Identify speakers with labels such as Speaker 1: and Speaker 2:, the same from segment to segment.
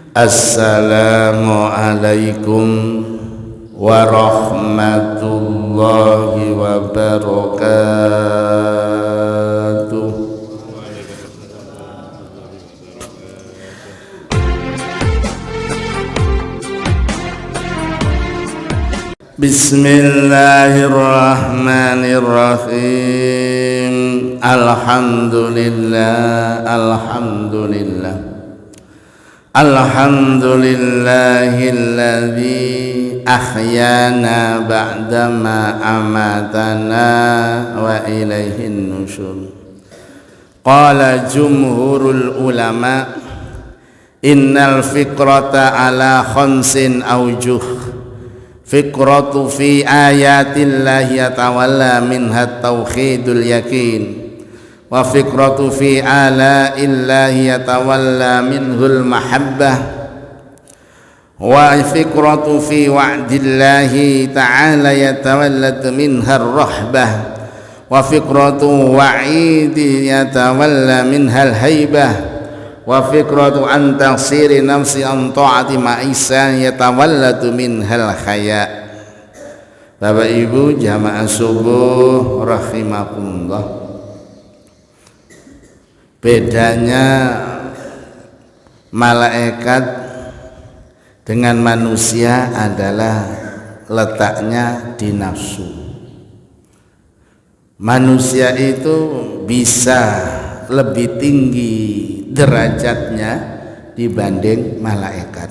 Speaker 1: Assalamualaikum warahmatullahi wabarakatuh. Bismillahirrahmanirrahim. Alhamdulillah, alhamdulillah. Alhamdulillahilladzi ahyana ba'dama amatana wa ilaihin nusyur. Qala jumhurul ulama innal fikrata ala khamsin awjuh. Fikratu fi ayatillahi yatawalla minha tauhidul yakin, wa fikratu fi ala'illahi yatawalla minhul mahabbah, wa fikratu fi wa'dillahi ta'ala yatawallad minha rahbah, wa fikratu wa'idi yatawalla minhal haibah, wa fikratu an taksiri nafsi an ta'ati ma'isan yatawalladu minhal khaya. Bapak Ibu jamaah subuh rahimakumullah, bedanya malaikat dengan manusia adalah letaknya di nafsu. Manusia itu bisa lebih tinggi derajatnya dibanding malaikat,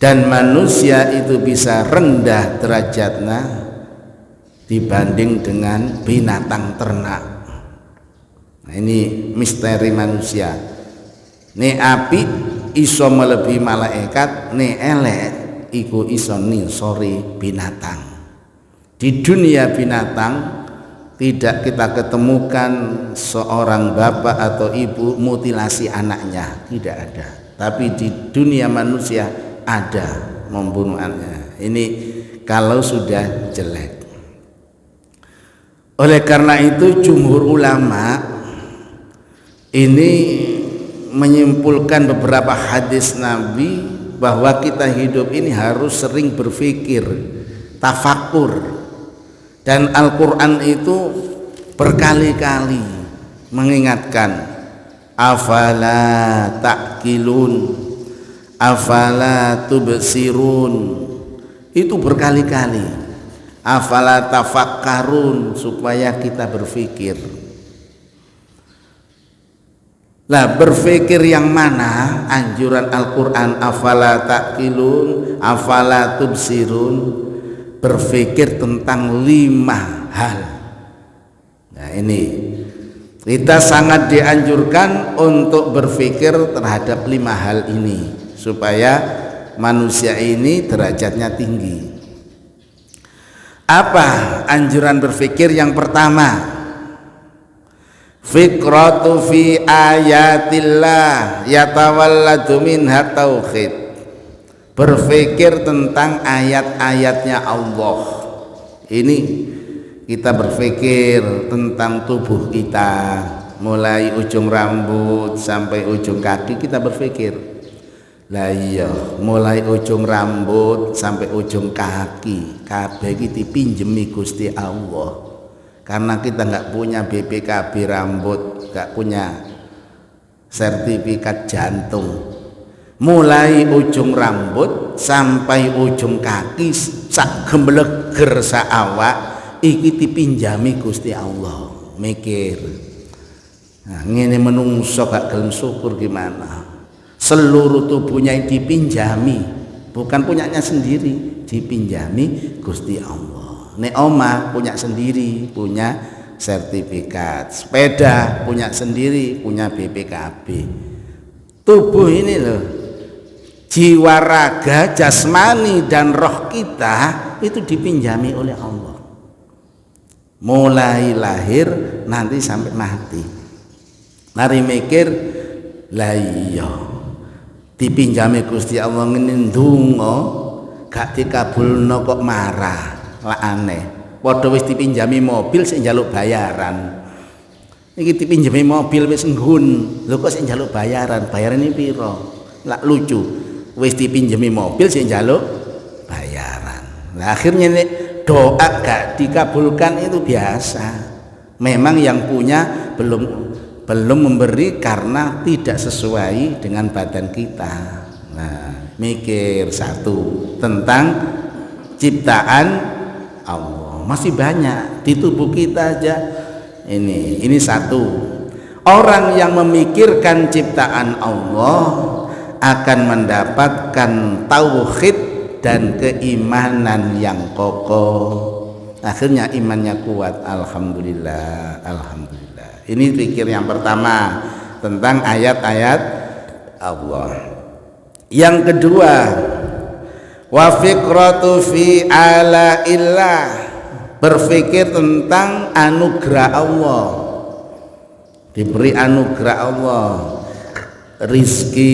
Speaker 1: dan manusia itu bisa rendah derajatnya dibanding dengan binatang ternak. Nah, ini misteri manusia. Nek api iso melebihi malaikat, nek elek iku iso nisori binatang. Di dunia binatang tidak kita ketemukan seorang bapak atau ibu mutilasi anaknya, tidak ada. Tapi di dunia manusia ada membunuh anaknya. Ini kalau sudah jelek. Oleh karena itu jumhur ulama ini menyimpulkan beberapa hadis Nabi bahwa kita hidup ini harus sering berpikir, tafakur. Dan Al-Quran itu berkali-kali mengingatkan, afala ta'qilun, afala tubsirun. Itu berkali-kali, afala tafakkarun, supaya kita berpikir. Nah, berpikir yang mana? Anjuran Al-Quran afala ta'qilun, afala tubsirun, berpikir tentang 5 hal. Nah, ini kita sangat dianjurkan untuk berpikir terhadap 5 hal ini supaya manusia ini derajatnya tinggi. Apa anjuran berpikir yang pertama? Fikratu fi ayatillah yatawalladu minha tauhid. Berpikir tentang ayat-ayatnya Allah. Ini kita berpikir tentang tubuh kita, mulai ujung rambut sampai ujung kaki kita berpikir. Lah iya, mulai ujung rambut sampai ujung kaki kabeh iki dipinjemi Gusti Allah. Karena kita nggak punya BPKB rambut, nggak punya sertifikat jantung. Mulai ujung rambut sampai ujung kaki sak gembleger sak awak iki dipinjami Gusti Allah. Mikir, nah ngene menungso gak gelem syukur gimana? Seluruh tubuhnya dipinjami, bukan punyanya sendiri, dipinjami Gusti Allah. Nek omah punya sendiri, punya sertifikat. Sepeda punya sendiri, punya BPKB. Tubuh ini loh, jiwa, raga, jasmani dan roh kita itu dipinjami oleh Allah. Mulai lahir nanti sampai mati. Mari mikir, lah iya dipinjami Gusti Allah ngene ndonga gak dikabulno kok marah, lah aneh. Padha wis dipinjami mobil sing njaluk bayaran. Iki dipinjami mobil wis nggun, lho kok sing njaluk bayaran? Bayaran iki piro? Lah lucu, wis dipinjemi mobil sing njaluk bayaran. Nah, akhirnya nih doa gak dikabulkan itu biasa. Memang yang punya belum memberi karena tidak sesuai dengan badan kita. Nah, mikir satu tentang ciptaan Allah. Masih banyak di tubuh kita aja. Ini satu. Orang yang memikirkan ciptaan Allah akan mendapatkan tauhid dan keimanan yang kokoh. Akhirnya imannya kuat. Alhamdulillah, alhamdulillah. Ini pikir yang pertama tentang ayat-ayat Allah. Yang kedua, wa fikratu fi ala illah, berpikir tentang anugerah Allah. Diberi anugerah Allah, rizki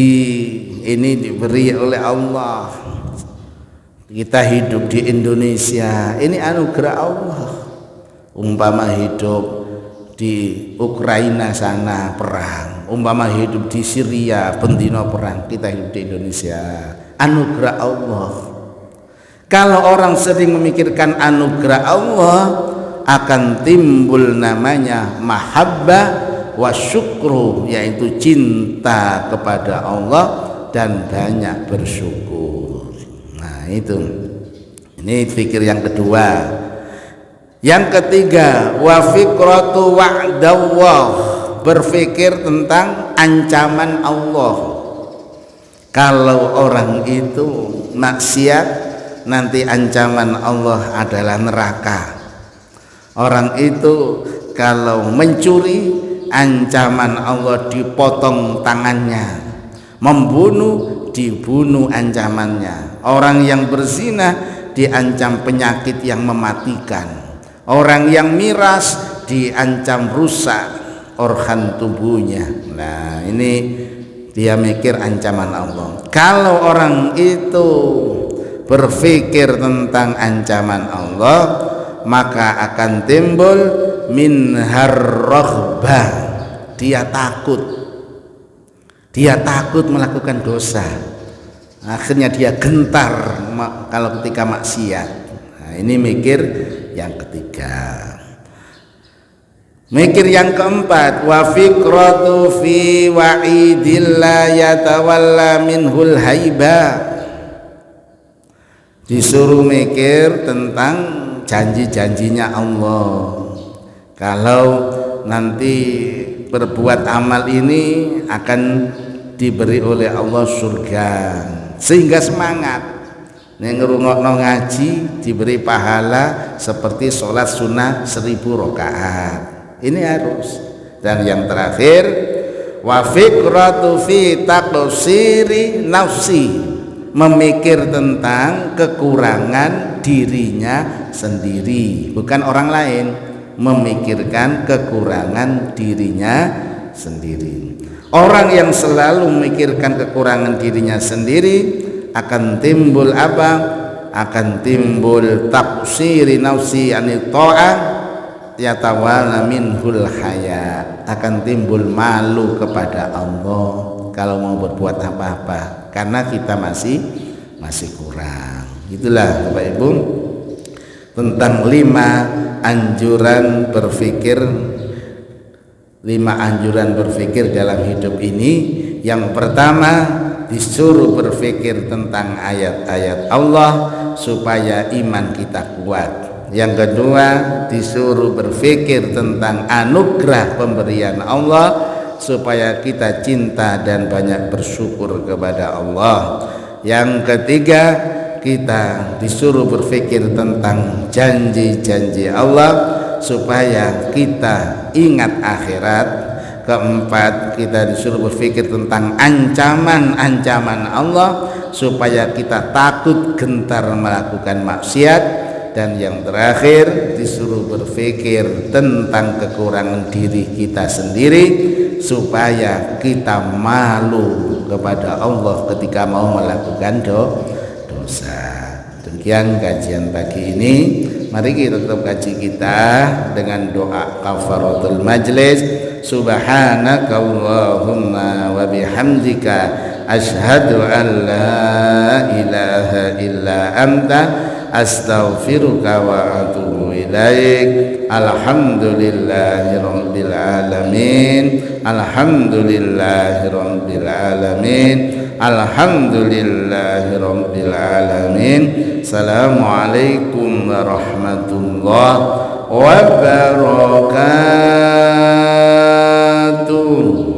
Speaker 1: ini diberi oleh Allah. Kita hidup di Indonesia, ini anugerah Allah. Umpama hidup di Ukraina sana perang, umpama hidup di Syria bendino perang, kita hidup di Indonesia, anugerah Allah. Kalau orang sering memikirkan anugerah Allah, akan timbul namanya mahabbah wa syukru, yaitu cinta kepada Allah dan banyak bersyukur. Nah itu, ini fikir yang kedua. Yang ketiga, wa fikratu wa'dallah, berfikir tentang ancaman Allah. Kalau orang itu maksiat, nanti ancaman Allah adalah neraka. Orang itu kalau mencuri, ancaman Allah dipotong tangannya. Membunuh, dibunuh ancamannya. Orang yang berzina diancam penyakit yang mematikan. Orang yang miras diancam rusak organ tubuhnya. Nah, ini dia mikir ancaman Allah. Kalau orang itu berpikir tentang ancaman Allah, maka akan timbul minhar raghbah. Dia takut melakukan dosa. Akhirnya dia gentar kalau ketika maksiat. Nah, ini mikir yang ketiga. Mikir yang keempat, wa fikratu fi wa'idillah yatawalla minhul haiba. Disuruh mikir tentang janji-janjinya Allah. Kalau nanti berbuat amal ini akan diberi oleh Allah surga, sehingga semangat. Yang ngerungokno ngaji diberi pahala seperti sholat sunnah 1000 rakaat. Ini harus. Dan yang terakhir, wa fikratu fi taqsiri nafsi, memikir tentang kekurangan dirinya sendiri, bukan orang lain. Memikirkan kekurangan dirinya sendiri. Orang yang selalu memikirkan kekurangan dirinya sendiri akan timbul apa? Akan timbul taqsiri nafsi anit ta'ah yatawala minhul haya, akan timbul malu kepada Allah kalau mau berbuat apa-apa karena kita masih kurang. Itulah Bapak Ibu tentang 5 anjuran berpikir dalam hidup ini. Yang pertama, disuruh berpikir tentang ayat-ayat Allah supaya iman kita kuat. Yang kedua, disuruh berpikir tentang anugerah pemberian Allah supaya kita cinta dan banyak bersyukur kepada Allah. Yang ketiga, kita disuruh berpikir tentang janji-janji Allah supaya kita ingat akhirat. Keempat, kita disuruh berpikir tentang ancaman-ancaman Allah supaya kita takut gentar melakukan maksiat. Dan yang terakhir, disuruh berpikir tentang kekurangan diri kita sendiri supaya kita malu kepada Allah ketika mau melakukan dosa. Demikian kajian pagi ini. Mari kita tutup kaji kita dengan doa kafaratul majlis. Subhanakallahumma wa bihamdika asyhadu an la ilaha illa anta astaghfiruka wa atubu ilaik. Alhamdulillahi rabbil alamin. Alhamdulillahi rabbil alamin. Alhamdulillahi rabbil alamin. Assalamualaikum warahmatullahi wabarakatuh.